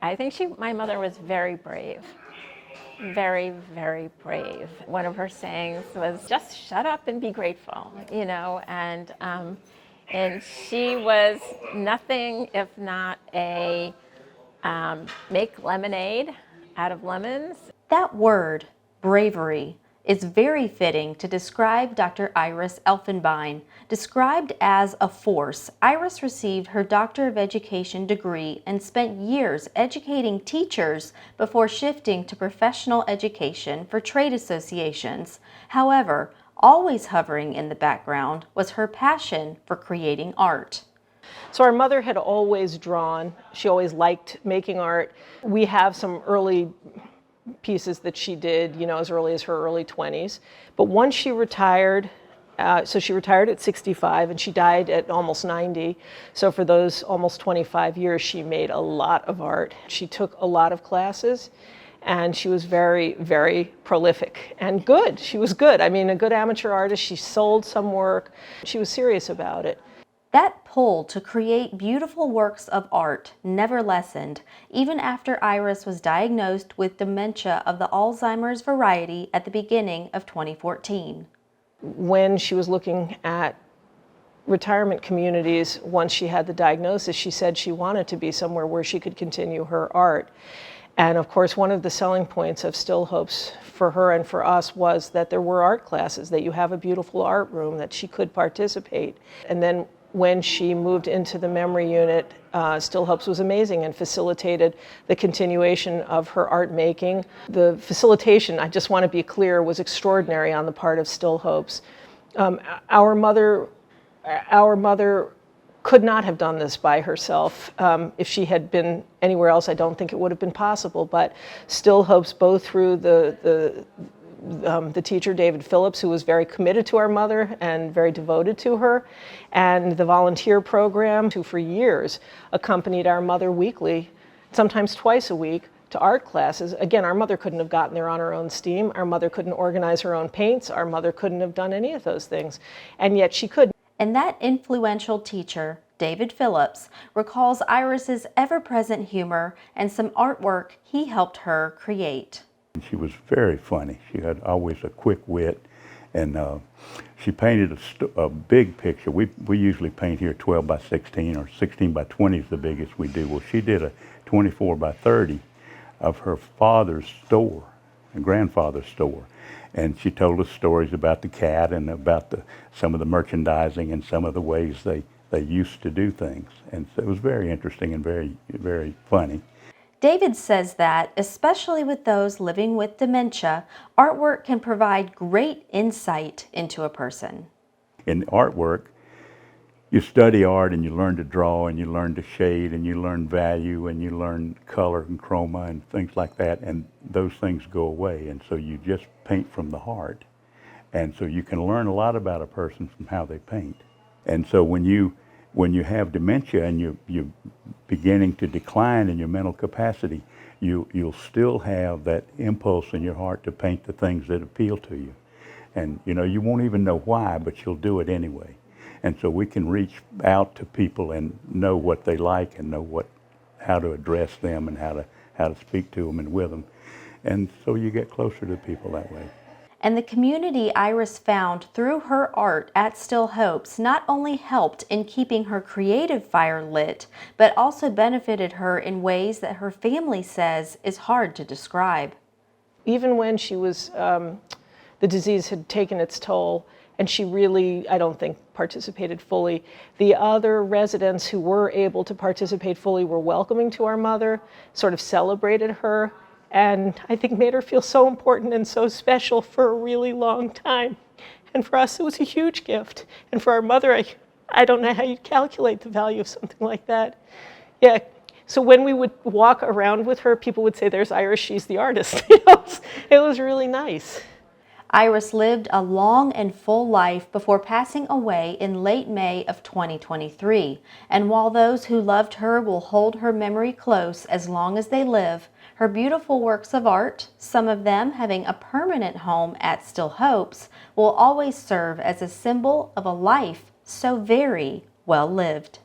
I think my mother was very brave. Very, very brave. One of her sayings was, just shut up and be grateful, and she was nothing if not a make lemonade out of lemons. That word, bravery, is very fitting to describe Dr. Iris Elfenbein. Described as a force, Iris received her Doctor of Education degree and spent years educating teachers before shifting to professional education for trade associations. However, always hovering in the background was her passion for creating art. So our mother had always drawn. She always liked making art. We have some early pieces that she did, as early as her early 20s. But once she retired, so she retired at 65 and she died at almost 90. So for those almost 25 years, she made a lot of art. She took a lot of classes and she was very, very prolific and good. She was good. I mean, a good amateur artist. She sold some work. She was serious about it. That pull to create beautiful works of art never lessened, even after Iris was diagnosed with dementia of the Alzheimer's variety at the beginning of 2014. When she was looking at retirement communities, once she had the diagnosis, she said she wanted to be somewhere where she could continue her art. And of course, one of the selling points of Still Hopes for her and for us was that there were art classes, that you have a beautiful art room, that she could participate. And then when she moved into the memory unit, Still Hopes was amazing and facilitated the continuation of her art making. The facilitation, I just want to be clear, was extraordinary on the part of Still Hopes. Our mother could not have done this by herself. If she had been anywhere else, I don't think it would have been possible. But Still Hopes, both through the teacher, David Phillips, who was very committed to our mother and very devoted to her, and the volunteer program, who for years accompanied our mother weekly, sometimes twice a week, to art classes. Again, our mother couldn't have gotten there on her own steam. Our mother couldn't organize her own paints. Our mother couldn't have done any of those things. And yet she could. And that influential teacher, David Phillips, recalls Iris's ever-present humor and some artwork he helped her create. She was very funny. She had always a quick wit, and she painted a big picture. We usually paint here 12 by 16 or 16 by 20 is the biggest we do. Well, she did a 24 by 30 of her father's store, her grandfather's store, and she told us stories about the cat and about some of the merchandising and some of the ways they used to do things. And so it was very interesting and very, very funny. David says that, especially with those living with dementia, artwork can provide great insight into a person. In artwork, you study art and you learn to draw and you learn to shade and you learn value and you learn color and chroma and things like that, and those things go away, and so you just paint from the heart. And so you can learn a lot about a person from how they paint. And so when you have dementia and you're beginning to decline in your mental capacity, you'll still have that impulse in your heart to paint the things that appeal to you. And you won't even know why, but you'll do it anyway. And so we can reach out to people and know what they like and know how to address them and how to speak to them and with them. And so you get closer to people that way. And the community Iris found through her art at Still Hopes not only helped in keeping her creative fire lit, but also benefited her in ways that her family says is hard to describe. Even when she was, the disease had taken its toll, and she really, I don't think, participated fully. The other residents who were able to participate fully were welcoming to our mother, sort of celebrated her, and I think made her feel so important and so special for a really long time. And for us, it was a huge gift. And for our mother, I don't know how you'd calculate the value of something like that. Yeah. So when we would walk around with her, people would say, "There's Iris, she's the artist." It was really nice. Iris lived a long and full life before passing away in late May of 2023. And while those who loved her will hold her memory close as long as they live, her beautiful works of art, some of them having a permanent home at Still Hopes, will always serve as a symbol of a life so very well lived.